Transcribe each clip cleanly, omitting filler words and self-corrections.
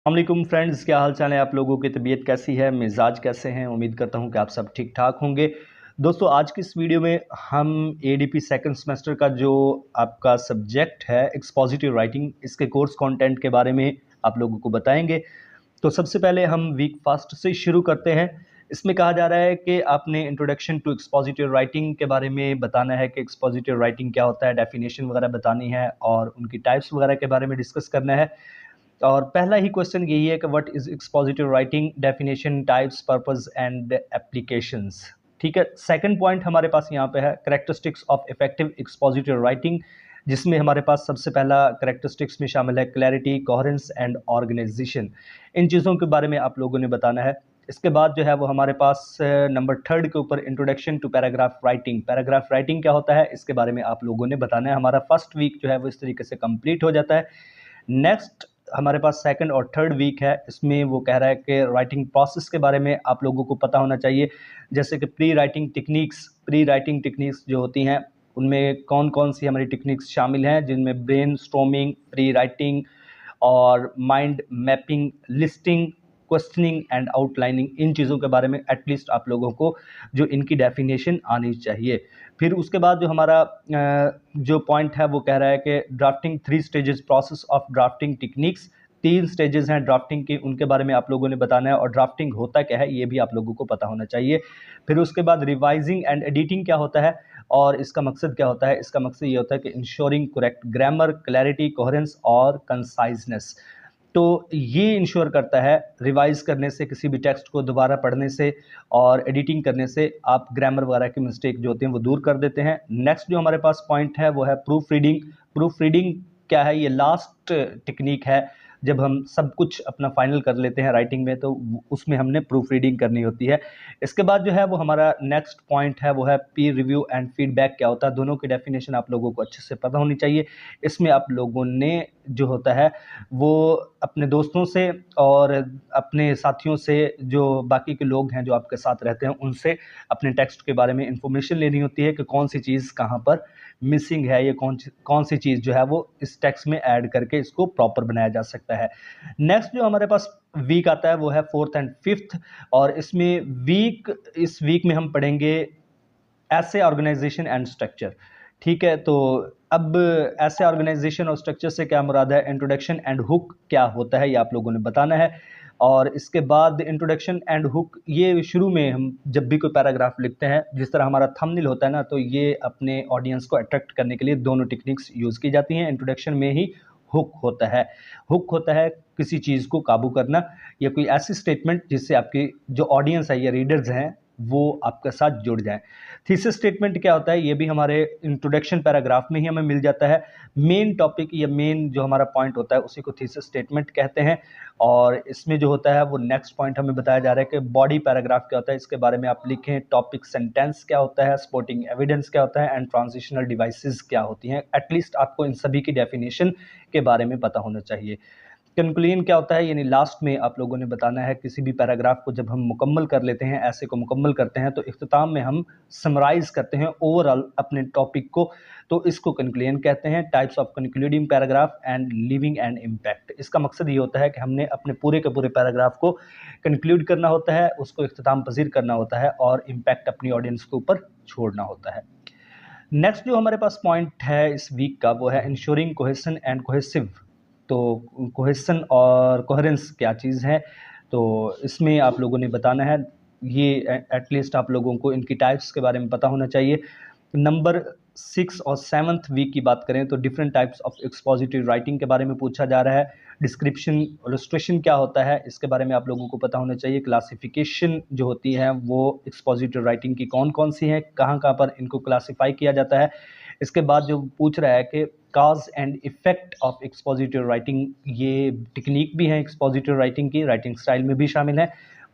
अस्सलामुअलैकुम फ्रेंड्स, क्या हाल चाल है आप लोगों की? तबीयत कैसी है, मिजाज कैसे हैं? उम्मीद करता हूं कि आप सब ठीक ठाक होंगे। दोस्तों, आज की इस वीडियो में हम एडीपी सेकंड सेमेस्टर का जो आपका सब्जेक्ट है एक्सपोजिटिव राइटिंग, इसके कोर्स कंटेंट के बारे में आप लोगों को बताएंगे। तो सबसे पहले हम वीक फर्स्ट से शुरू करते हैं। इसमें कहा जा रहा है कि आपने इंट्रोडक्शन टू एक्सपोजिटिव राइटिंग के बारे में बताना है कि एक्सपोजिटिव राइटिंग क्या होता है, डेफिनेशन वगैरह बतानी है और उनकी टाइप्स वगैरह के बारे में डिस्कस करना है। और पहला ही क्वेश्चन यही है कि what is expository writing, definition, types, purpose and applications. ठीक है। सेकंड पॉइंट हमारे पास यहाँ पे है characteristics of effective expository writing, जिसमें हमारे पास सबसे पहला करेक्टरिस्टिक्स में शामिल है क्लैरिटी, कोहेरेंस एंड ऑर्गेनाइजेशन। इन चीज़ों के बारे में आप लोगों ने बताना है। इसके बाद जो है वो हमारे पास नंबर थर्ड के ऊपर introduction to paragraph writing. Paragraph writing क्या होता है, इसके बारे में आप लोगों ने बताना है। हमारा फर्स्ट वीक जो है वो इस तरीके से कंप्लीट हो जाता है। नेक्स्ट हमारे पास सेकंड और थर्ड वीक है, इसमें वो कह रहा है कि राइटिंग प्रोसेस के बारे में आप लोगों को पता होना चाहिए, जैसे कि प्री राइटिंग टेक्निक्स जो होती हैं उनमें कौन कौन सी हमारी टेक्निक्स शामिल हैं, जिनमें ब्रेन स्टॉर्मिंग, प्री राइटिंग और mind mapping, listing, questioning and outlining. इन चीज़ों के बारे में एटलीस्ट आप लोगों को जो इनकी डेफिनेशन आनी चाहिए। फिर उसके बाद जो हमारा जो पॉइंट है वो कह रहा है कि drafting 3 stages, process of drafting techniques. 3 stages हैं ड्राफ्टिंग की, उनके बारे में आप लोगों ने बताना है और ड्राफ्टिंग होता क्या है ये भी आप लोगों को पता होना चाहिए। फिर उसके बाद रिवाइजिंग एंड एडिटिंग क्या होता है और इसका मकसद क्या होता है। इसका मकसद ये होता है कि ensuring correct grammar, clarity, coherence और कंसाइजनेस। तो ये इंश्योर करता है रिवाइज करने से, किसी भी टेक्स्ट को दोबारा पढ़ने से और एडिटिंग करने से आप ग्रामर वगैरह की मिस्टेक जो होती हैं वो दूर कर देते हैं। नेक्स्ट जो हमारे पास पॉइंट है वो है प्रूफ रीडिंग। प्रूफ रीडिंग क्या है? ये लास्ट टेक्निक है, जब हम सब कुछ अपना फाइनल कर लेते हैं राइटिंग में तो उसमें हमने प्रूफ रीडिंग करनी होती है। इसके बाद जो है वो हमारा नेक्स्ट पॉइंट है वो है पीर रिव्यू एंड फीडबैक क्या होता है। दोनों की डेफिनेशन आप लोगों को अच्छे से पता होनी चाहिए। इसमें आप लोगों ने जो होता है वो अपने दोस्तों से और अपने साथियों से, जो बाकी के लोग हैं जो आपके साथ रहते हैं, उनसे अपने टेक्स्ट के बारे में इंफॉर्मेशन लेनी होती है कि कौन सी चीज़ कहाँ पर मिसिंग है, ये कौन सी चीज़ जो है वो इस टेक्स्ट में ऐड करके इसको प्रॉपर बनाया जा सकता है। नेक्स्ट जो हमारे पास वीक आता है वो है फोर्थ एंड फिफ्थ, और इसमें इस वीक में हम पढ़ेंगे ऐसे ऑर्गेनाइजेशन एंड स्ट्रक्चर। ठीक है। तो अब ऐसे ऑर्गेनाइजेशन और स्ट्रक्चर से क्या मुराद है, इंट्रोडक्शन एंड हुक क्या होता है ये आप लोगों ने बताना है। और इसके बाद इंट्रोडक्शन एंड हुक, ये शुरू में हम जब भी कोई पैराग्राफ लिखते हैं, जिस तरह हमारा थंबनेल होता है ना, तो ये अपने ऑडियंस को अट्रैक्ट करने के लिए दोनों टेक्निक्स यूज़ की जाती हैं। इंट्रोडक्शन में ही हुक होता है। हुक होता है किसी चीज़ को काबू करना या कोई ऐसी स्टेटमेंट जिससे आपकी जो ऑडियंस है या रीडर्स हैं वो आपके साथ जुड़ जाएं। थीसिस स्टेटमेंट क्या होता है, ये भी हमारे इंट्रोडक्शन पैराग्राफ में ही हमें मिल जाता है। मेन टॉपिक या मेन जो हमारा पॉइंट होता है उसी को थीसिस स्टेटमेंट कहते हैं। और इसमें जो होता है वो नेक्स्ट पॉइंट हमें बताया जा रहा है कि बॉडी पैराग्राफ क्या होता है, इसके बारे में आप लिखें। टॉपिक सेंटेंस क्या होता है, सपोर्टिंग एविडेंस क्या होता है एंड ट्रांजिशनल डिवाइसेस क्या होती हैं। एटलीस्ट आपको इन सभी की डेफिनेशन के बारे में पता होना चाहिए। कंक्लूजन क्या होता है, यानी लास्ट में आप लोगों ने बताना है किसी भी पैराग्राफ को जब हम मुकम्मल कर लेते हैं, ऐसे को मुकम्मल करते हैं, तो इख्तिताम में हम समराइज करते हैं ओवरऑल अपने टॉपिक को, तो इसको कंक्लूजन कहते हैं। Types of concluding paragraph and leaving an impact. इसका मकसद ये होता है कि हमने अपने पूरे के पूरे पैराग्राफ को कंक्लूड करना होता है, उसको इख्तिताम पजीर करना होता है और इम्पैक्ट अपनी ऑडियंस के ऊपर छोड़ना होता है। नेक्स्ट जो हमारे पास पॉइंट है इस वीक का वो है इंश्योरिंग कोहेसन एंड कोहेसिव। तो कोहेसन और कोहेरेंस क्या चीज़ है, तो इसमें आप लोगों ने बताना है। ये एटलीस्ट आप लोगों को इनकी टाइप्स के बारे में पता होना चाहिए। नंबर 6 और 7th वीक की बात करें तो different types of expository writing के बारे में पूछा जा रहा है। डिस्क्रिप्शन, इलस्ट्रेशन क्या होता है, इसके बारे में आप लोगों को पता होना चाहिए। क्लासिफिकेशन जो होती है वो एक्सपोजिटिव राइटिंग की कौन कौन सी हैं, कहाँ कहाँ पर इनको क्लासीफाई किया जाता है। इसके बाद जो पूछ रहा है कि cause and effect of expository writing, ये टेक्निक भी है एक्सपोजिटिव राइटिंग की, राइटिंग स्टाइल में भी शामिल है।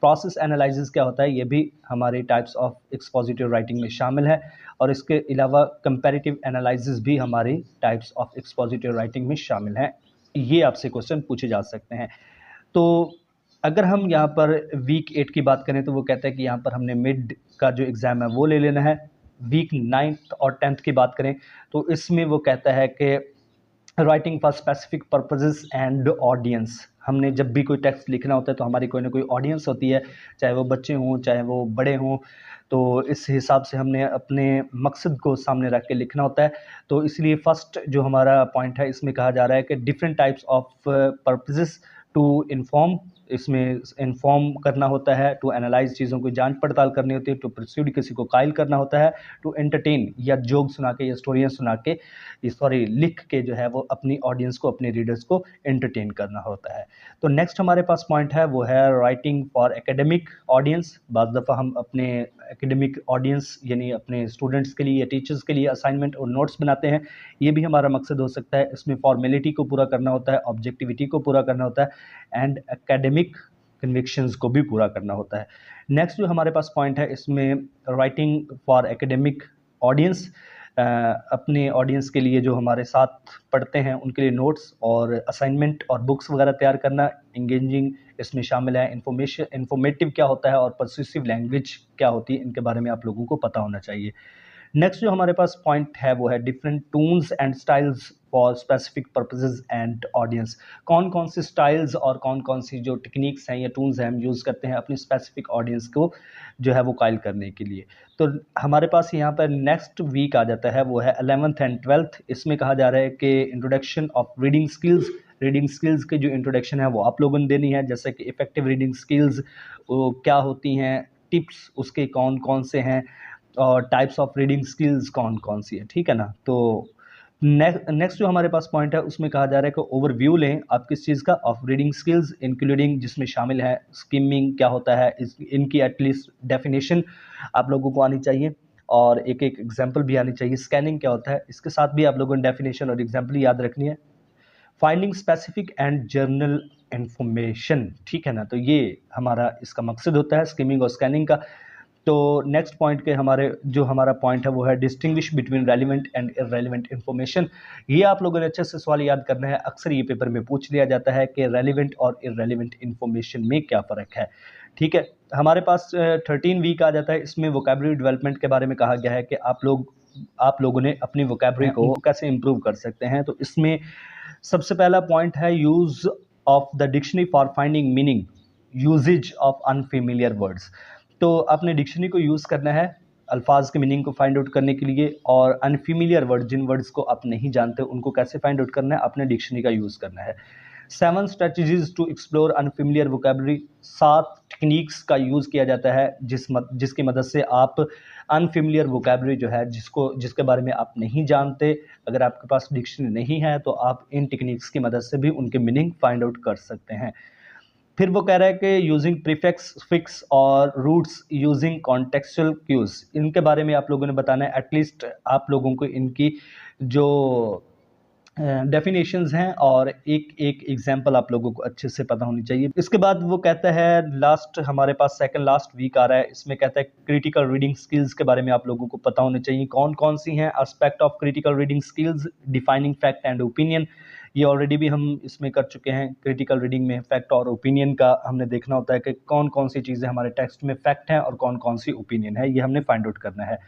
प्रोसेस एनालिसिस क्या होता है, ये भी हमारे टाइप्स ऑफ एक्सपोजिटिव राइटिंग में शामिल है। और इसके अलावा कंपैरेटिव एनालिसिस भी हमारी टाइप्स ऑफ एक्सपोजिटिव राइटिंग में शामिल हैं। ये आपसे क्वेश्चन पूछे जा सकते हैं। तो अगर हम यहाँ पर वीक 8 की बात करें तो वो कहता है कि यहाँ पर हमने मिड का जो एग्ज़ाम है वो ले लेना है। वीक 9th और 10th की बात करें तो इसमें वो कहता है कि writing for specific purposes and audience. हमने जब भी कोई टेक्स्ट लिखना होता है तो हमारी कोई ना कोई ऑडियंस होती है, चाहे वो बच्चे हों चाहे वो बड़े हों, तो इस हिसाब से हमने अपने मकसद को सामने रख के लिखना होता है। तो इसलिए फर्स्ट जो हमारा पॉइंट है इसमें कहा जा रहा है कि different types of purposes to inform, इसमें इन्फॉर्म करना होता है, टू एनालाइज चीज़ों की जांच पड़ताल करनी होती है, टू परस्यूड किसी को कायल करना होता है, टू एंटरटेन या जोक सुना के या स्टोरियाँ सुना के, सॉरी लिख के जो है वो अपनी ऑडियंस को, अपने रीडर्स को एंटरटेन करना होता है। तो नेक्स्ट हमारे पास पॉइंट है वो है राइटिंग फॉर एकेडमिक ऑडियंस। बाज़ दफ़ा हम अपने एकेडमिक ऑडियंस यानी अपने स्टूडेंट्स के लिए या टीचर्स के लिए असाइनमेंट और नोट्स बनाते हैं, ये भी हमारा मकसद हो सकता है। इसमें फॉर्मेलिटी को पूरा करना होता है, ऑब्जेक्टिविटी को पूरा करना होता है एंड एकेडमिक कन्विक्शंस को भी पूरा करना होता है। नेक्स्ट जो हमारे पास पॉइंट है इसमें राइटिंग फॉर एकेडमिक ऑडियंस, अपने ऑडियंस के लिए जो हमारे साथ पढ़ते हैं उनके लिए नोट्स और असाइनमेंट और बुक्स वगैरह तैयार करना, इंगेजिंग इसमें शामिल है। इन्फॉर्मेटिव क्या होता है और परसुएसिव लैंग्वेज क्या होती है, इनके बारे में आप लोगों को पता होना चाहिए। नेक्स्ट जो हमारे पास पॉइंट है वो है different Toons and styles for specific purposes and audience. कौन कौन सी स्टाइल्स और कौन कौन सी जो टेक्निक्स हैं या टूल्स हैं हम यूज़ करते हैं अपनी स्पेसिफिक ऑडियंस को जो है वो कायल करने के लिए। तो हमारे पास यहाँ पर नेक्स्ट वीक आ जाता है वो है 11th एंड 12th। इसमें कहा जा रहा है कि introduction of reading skills. Reading skills की जो इंट्रोडक्शन है वो आप लोगों ने देनी है, जैसे कि इफेक्टिव रीडिंग स्किल्स वो क्या होती हैं, टिप्स उसके कौन कौन से हैं और टाइप्स ऑफ रीडिंग स्किल्स कौन कौन सी है, ठीक है ना। तो नेक्स्ट जो हमारे पास पॉइंट है उसमें कहा जा रहा है कि ओवरव्यू लें आप किस चीज़ का, ऑफ रीडिंग स्किल्स इंक्लूडिंग, जिसमें शामिल है स्किमिंग क्या होता है, इनकी एटलीस्ट डेफिनेशन आप लोगों को आनी चाहिए और एक एक एग्जांपल भी आनी चाहिए। स्कैनिंग क्या होता है इसके साथ भी आप लोगों ने डेफिनेशन और एग्जांपल याद रखनी है। Finding specific and journal information, ठीक है ना, तो ये हमारा इसका मकसद होता है स्किमिंग और स्कैनिंग का। तो नेक्स्ट पॉइंट के हमारा पॉइंट है वो है distinguish between relevant and irrelevant information. ये आप लोगों ने अच्छे से सवाल याद करना है, अक्सर ये पेपर में पूछ लिया जाता है कि रेलिवेंट और इररेलेवेंट इन्फॉर्मेशन में क्या फ़र्क है, ठीक है। हमारे पास 13 वीक आ जाता है, इसमें वोकैबुलरी डेवलपमेंट के बारे में कहा गया है कि आप लोगों ने अपनी वोकैबुलरी को कैसे इम्प्रूव कर सकते हैं। तो इसमें सबसे पहला पॉइंट है use of the dictionary for finding meaning, usages of unfamiliar words. तो आपने डिक्शनरी को यूज़ करना है अल्फाज के मीनिंग को फाइंड आउट करने के लिए, और अनफेमिलियर वर्ड जिन वर्ड्स को आप नहीं जानते उनको कैसे फाइंड आउट करना है, अपने डिक्शनरी का यूज़ करना है। 7 strategies to explore unfamiliar vocabulary, 7 techniques का यूज़ किया जाता है जिसकी मदद से आप अनफेमिलियर वोकैबुलरी जो है जिसके बारे में आप नहीं जानते, अगर आपके पास डिक्शनरी नहीं है तो आप इन टेक्निक्स की मदद से भी उनके मीनिंग फाइंड आउट कर सकते हैं। फिर वो कह रहा है कि यूजिंग प्रीफिक्स फिक्स और रूट्स यूजिंग कॉन्टेक्चुअल क्यूज, इनके बारे में आप लोगों ने बताना है, एटलीस्ट आप लोगों को इनकी जो डेफिनेशंस हैं और एक एक एग्जांपल आप लोगों को अच्छे से पता होनी चाहिए। इसके बाद वो कहता है लास्ट हमारे पास सेकंड लास्ट वीक आ रहा है, इसमें कहता है क्रिटिकल रीडिंग स्किल्स के बारे में आप लोगों को पता होने चाहिए। कौन कौन सी हैं aspect of critical reading skills, defining fact and opinion, ये ऑलरेडी भी हम इसमें कर चुके हैं। क्रिटिकल रीडिंग में फैक्ट और ओपिनियन का हमने देखना होता है कि कौन कौन सी चीज़ें हमारे टेक्स्ट में फैक्ट हैं और कौन कौन सी ओपिनियन है, ये हमने फाइंड आउट करना है।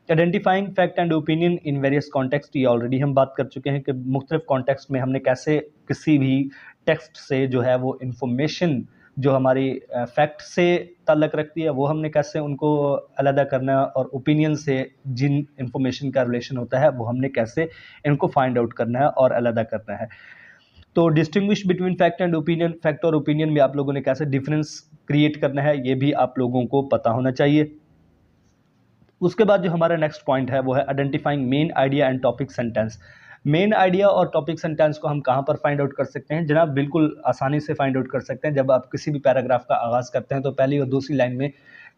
Identifying fact and opinion in various context, ये ऑलरेडी हम बात कर चुके हैं कि मुख्तलिफ कॉन्टेक्स्ट में हमने कैसे किसी भी टेक्स्ट से जो है वो इन्फॉर्मेशन जो हमारी फैक्ट से ताल्लुक़ रखती है वो हमने कैसे उनको अलहदा करना है, और ओपिनियन से जिन इन्फॉर्मेशन का रिलेशन होता है वो हमने कैसे इनको फाइंड आउट करना है और अलहदा करना है। तो distinguish between fact and opinion, fact और ओपिनियन में आप लोगों ने कैसे डिफरेंस क्रिएट करना है ये भी आप लोगों को पता होना चाहिए। उसके बाद जो हमारा नेक्स्ट पॉइंट है वो है identifying main idea and topic sentence. Main idea और टॉपिक सेंटेंस को हम कहाँ पर फाइंड आउट कर सकते हैं जनाब, बिल्कुल आसानी से फाइंड आउट कर सकते हैं। जब आप किसी भी पैराग्राफ का आगाज़ करते हैं तो पहली और दूसरी लाइन में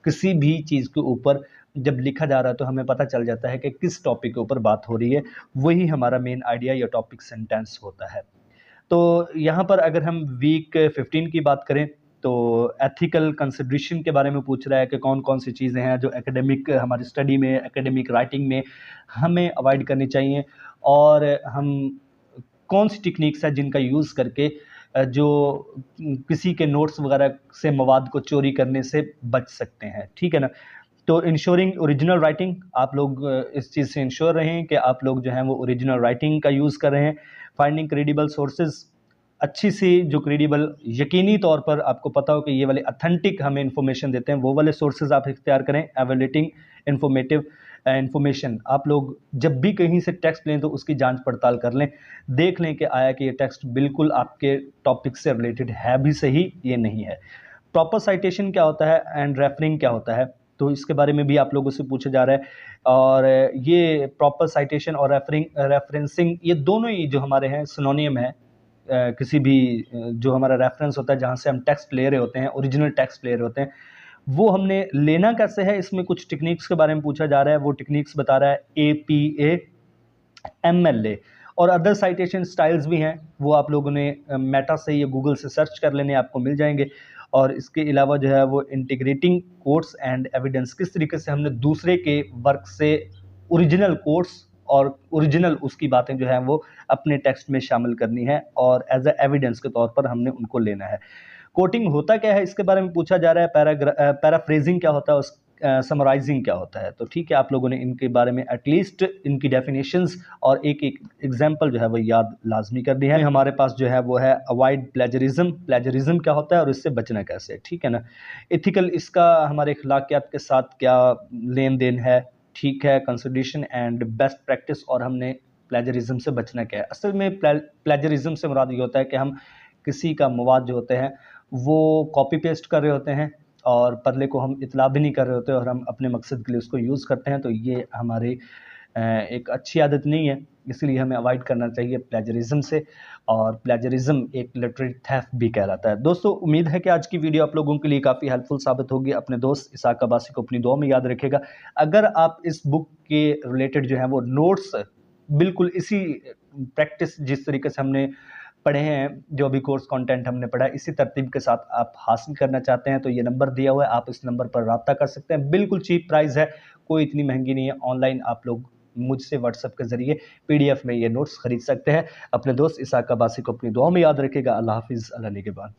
किसी भी चीज़ के ऊपर जब लिखा जा रहा है तो हमें पता चल जाता है कि किस टॉपिक के ऊपर बात हो रही है, वही हमारा मेन आइडिया या टॉपिक सेंटेंस होता है। तो यहाँ पर अगर हम वीक 15 की बात करें तो एथिकल कंसिडरेशन के बारे में पूछ रहा है कि कौन कौन सी चीज़ें हैं जो एकेडमिक हमारी स्टडी में, एकेडमिक राइटिंग में हमें अवॉइड करनी चाहिए, और हम कौन सी टेक्निक्स है जिनका यूज़ करके जो किसी के नोट्स वगैरह से मवाद को चोरी करने से बच सकते हैं, ठीक है ना। तो इंश्योरिंग ओरिजिनल राइटिंग, आप लोग इस चीज़ से इंश्योर रहें कि आप लोग जो हैं वो ओरिजिनल राइटिंग का यूज़ कर रहे हैं। फाइंडिंग क्रेडिबल सोर्सेज, अच्छी सी जो क्रेडिबल यकीनी तौर पर आपको पता हो कि ये वाले अथेंटिक हमें इन्फॉर्मेशन देते हैं, वो वाले सोर्सेज आप इख्तियार करें। एवेल्यूएटिंग इन्फॉर्मेटिव इन्फॉर्मेशन, आप लोग जब भी कहीं से टेक्स्ट लें तो उसकी जांच पड़ताल कर लें, देख लें कि आया कि ये टेक्स्ट बिल्कुल आपके टॉपिक से रिलेटेड है भी सही, ये नहीं है। प्रॉपर साइटेशन क्या होता है एंड रेफरिंग क्या होता है, तो इसके बारे में भी आप लोगों से पूछा जा रहा है। और ये प्रॉपर साइटेशन और रेफरेंसिंग, ये दोनों ही जो हमारे हैं सिनोनियम है। किसी भी जो हमारा रेफरेंस होता है जहाँ से हम टेक्स्ट ले रहे होते हैं, ओरिजिनल टेक्स्ट ले रहे होते हैं, वो हमने लेना कैसे है, इसमें कुछ टेक्निक्स के बारे में पूछा जा रहा है। वो टेक्निक्स बता रहा है APA MLA, और अदर साइटेशन स्टाइल्स भी हैं, वो आप लोगों ने मेटा से या गूगल से सर्च कर लेने, आपको मिल जाएंगे। और इसके अलावा जो है वो इंटीग्रेटिंग कोट्स एंड एविडेंस, किस तरीके से हमने दूसरे के वर्क से ओरिजिनल कोट्स और ओरिजिनल उसकी बातें जो है वो अपने टेक्स्ट में शामिल करनी है और एज ए एविडेंस के तौर पर हमने उनको लेना है। कोटिंग होता क्या है, इसके बारे में पूछा जा रहा है। पैराफ्रेजिंग क्या होता है, उस समराइजिंग क्या होता है। तो ठीक है, आप लोगों ने इनके बारे में एटलीस्ट इनकी डेफिनेशंस और एक एक एग्जांपल जो है वो याद लाजमी करनी है। हमारे पास जो है वो है अवॉइड प्लेजरिज्म, प्लेजरिज्म क्या होता है और इससे बचना कैसे, ठीक है ना। एथिकल, इसका हमारे अखलाकियात के साथ क्या लेन देन है, ठीक है। कंसिडरेशन एंड बेस्ट प्रैक्टिस, और हमने प्लेजरिज्म से बचना क्या है। असल में प्लेजरिज्म से मुराद ये होता है कि हम किसी का मवाद जो होते हैं वो कॉपी पेस्ट कर रहे होते हैं और बदले को हम इतला भी नहीं कर रहे होते और हम अपने मकसद के लिए उसको यूज़ करते हैं। तो ये हमारी एक अच्छी आदत नहीं है, इसलिए हमें अवॉइड करना चाहिए प्लेजरिज्म से। और प्लेजरिज्म एक लिटरेरी थेफ्ट भी कहलाता है। दोस्तों, उम्मीद है कि आज की वीडियो आप लोगों के लिए काफ़ी हेल्पफुल साबित होगी। अपने दोस्त इसाक अब्बासी को अपनी दुआ में याद रखेगा। अगर आप इस बुक के रिलेटेड जो है वो नोट्स बिल्कुल इसी प्रैक्टिस, जिस तरीके से हमने पढ़े हैं, जो भी कोर्स कंटेंट हमने पढ़ा है, इसी तरतीब के साथ आप हासिल करना चाहते हैं तो ये नंबर दिया हुआ है, आप इस नंबर पर रब्ता कर सकते हैं। बिल्कुल चीप प्राइस है, कोई इतनी महंगी नहीं है। ऑनलाइन आप लोग मुझसे व्हाट्सएप के ज़रिए PDF में ये नोट्स खरीद सकते हैं। अपने दोस्त इसाक अब्बासी को अपनी दुआ में याद रखेगा। अल्लाह हाफिज़, अल्लाह निगहबान।